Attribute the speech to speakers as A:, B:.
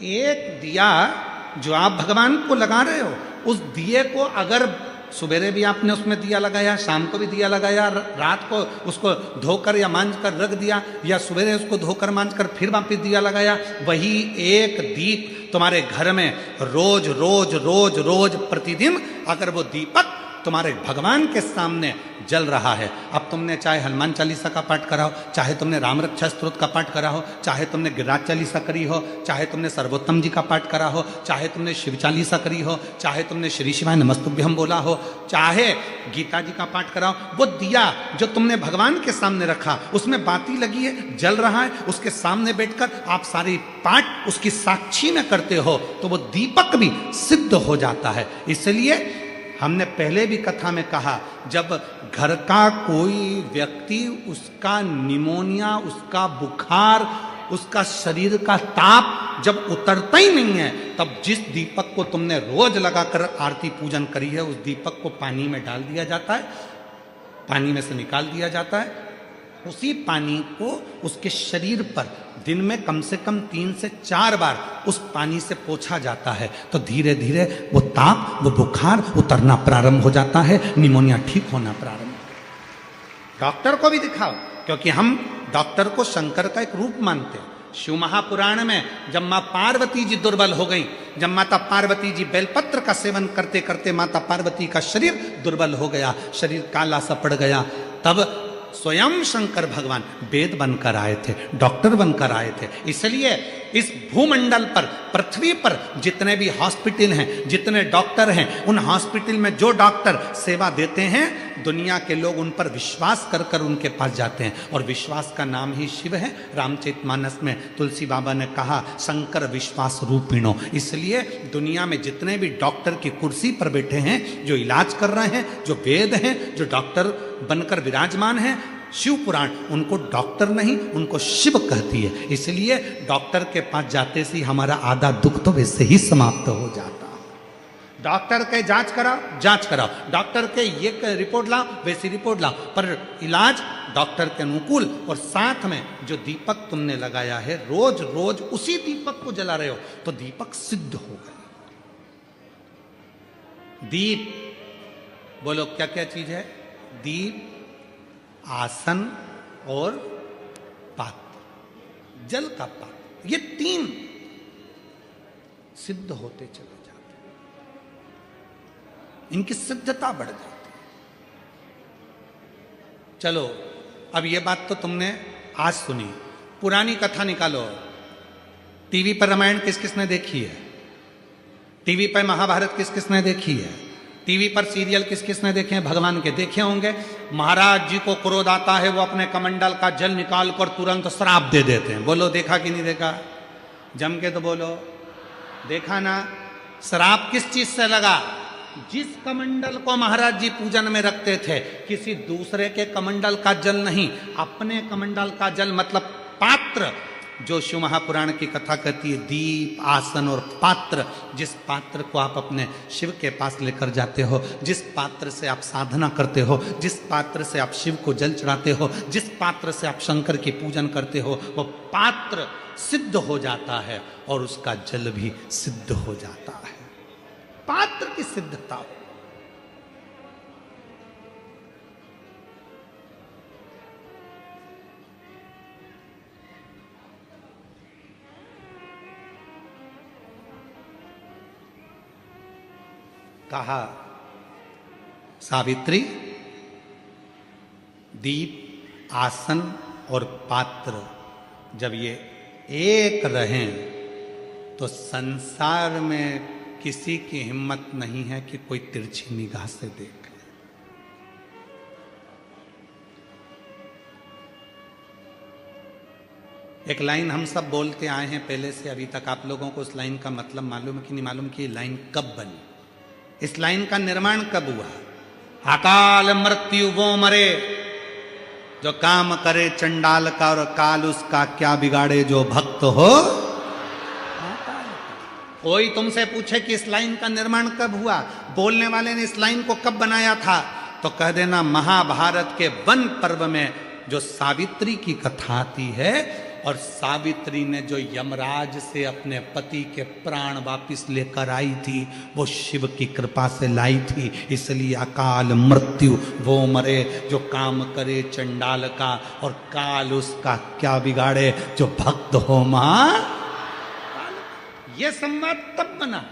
A: एक दिया जो आप भगवान को लगा रहे हो, उस दिए को अगर सुबेरे भी आपने उसमें दिया लगाया, शाम को भी दिया लगाया, रात को उसको धोकर या मांझ कर रख दिया, या सुबेरे उसको धोकर मांझ कर फिर वापिस दिया लगाया, वही एक दीप तुम्हारे घर में रोज रोज रोज रोज प्रतिदिन अगर वो दीपक तुम्हारे भगवान के सामने जल रहा है, अब तुमने चाहे हनुमान चालीसा का पाठ करा हो, चाहे तुमने राम रक्षा स्तोत्र का पाठ करा हो, चाहे तुमने गिरिराज चालीसा करी हो, चाहे तुमने सर्वोत्तम जी का पाठ करा हो, चाहे तुमने शिव चालीसा करी हो, चाहे तुमने श्री शिवाय नमस्तुभ्यम बोला हो, चाहे गीता जी का पाठ करा हो, वो दिया जो तुमने भगवान के सामने रखा, उसमें बाती लगी है, जल रहा है, उसके सामने बैठकर आप सारी पाठ उसकी साक्षी में करते हो, तो वो दीपक भी सिद्ध हो जाता है। इसलिए हमने पहले भी कथा में कहा, जब घर का कोई व्यक्ति, उसका निमोनिया, उसका बुखार, उसका शरीर का ताप जब उतरता ही नहीं है, तब जिस दीपक को तुमने रोज लगाकर आरती पूजन करी है, उस दीपक को पानी में डाल दिया जाता है, पानी में से निकाल दिया जाता है, उसी पानी को उसके शरीर पर दिन में कम से कम 3 से 4 बार उस पानी से पोंछा जाता है, तो धीरे धीरे वो ताप, वो बुखार उतरना प्रारंभ हो जाता है, निमोनिया ठीक होना प्रारंभ। डॉक्टर को भी दिखाओ, क्योंकि हम डॉक्टर को शंकर का एक रूप मानते हैं। शिव महापुराण में जब माँ पार्वती जी दुर्बल हो गई, जब माता पार्वती जी बेलपत्र का सेवन करते करते माता पार्वती का शरीर दुर्बल हो गया, शरीर काला सा पड़ गया, तब स्वयं शंकर भगवान वेद बनकर आए थे, डॉक्टर बनकर आए थे। इसलिए इस भूमंडल पर, पृथ्वी पर जितने भी हॉस्पिटल हैं, जितने डॉक्टर हैं, उन हॉस्पिटल में जो डॉक्टर सेवा देते हैं, दुनिया के लोग उन पर विश्वास कर कर उनके पास जाते हैं, और विश्वास का नाम ही शिव है। रामचरितमानस में तुलसी बाबा ने कहा, शंकर विश्वास रूपिणो। इसलिए दुनिया में जितने भी डॉक्टर की कुर्सी पर बैठे हैं, जो इलाज कर रहे हैं, जो वेद हैं, जो डॉक्टर बनकर विराजमान हैं, शिव पुराण उनको डॉक्टर नहीं, उनको शिव कहती है। इसलिए डॉक्टर के पास जाते से हमारा आधा दुख तो वैसे ही समाप्त हो जाता। डॉक्टर के जांच कराओ, डॉक्टर के ये रिपोर्ट लाओ, वैसी रिपोर्ट लाओ, पर इलाज डॉक्टर के अनुकूल। और साथ में जो दीपक तुमने लगाया है, रोज रोज उसी दीपक को जला रहे हो, तो दीपक सिद्ध हो गए। दीप, बोलो क्या क्या चीज है? दीप, आसन और पात्र, जल का पात्र, ये 3 सिद्ध होते चले जाते, इनकी सिद्धता बढ़ जाती। चलो, अब ये बात तो तुमने आज सुनी, पुरानी कथा निकालो। टीवी पर रामायण किस किसने देखी है? टीवी पर महाभारत किस किसने देखी है? टीवी पर सीरियल किस किसने देखे हैं? भगवान के देखे होंगे। महाराज जी को क्रोध आता है, वो अपने कमंडल का जल निकाल कर तुरंत श्राप दे देते हैं। बोलो देखा कि नहीं देखा? जम के तो बोलो, देखा ना? श्राप किस चीज से लगा? जिस कमंडल को महाराज जी पूजन में रखते थे, किसी दूसरे के कमंडल का जल नहीं, अपने कमंडल का जल, मतलब पात्र, जो शिव महापुराण की कथा कहती है, दीप, आसन और पात्र, जिस पात्र को आप अपने शिव के पास लेकर जाते हो, जिस पात्र से आप साधना करते हो, जिस पात्र से आप शिव को जल चढ़ाते हो, जिस पात्र से आप शंकर की पूजन करते हो, वो पात्र सिद्ध हो जाता है और उसका जल भी सिद्ध हो जाता है। पात्र की सिद्धता हो। कहा, सावित्री, दीप, आसन और पात्र जब ये एक रहें, तो संसार में किसी की हिम्मत नहीं है कि कोई तिरछी निगाह से देखे। एक लाइन हम सब बोलते आए हैं पहले से अभी तक। आप लोगों को उस लाइन का मतलब मालूम है कि नहीं मालूम कि ये लाइन कब बनी, इस लाइन का निर्माण कब हुआ? अकाल मृत्यु वो मरे जो काम करे चंडाल का, और काल उसका क्या बिगाड़े जो भक्त हो। कोई तुमसे पूछे कि इस लाइन का निर्माण कब हुआ, बोलने वाले ने इस लाइन को कब बनाया था, तो कह देना महाभारत के वन पर्व में जो सावित्री की कथा आती है, और सावित्री ने जो यमराज से अपने पति के प्राण वापिस लेकर आई थी वो शिव की कृपा से लाई थी। इसलिए अकाल मृत्यु वो मरे जो काम करे चंडाल का, और काल उसका क्या बिगाड़े जो भक्त हो मां। ये संवाद तब बना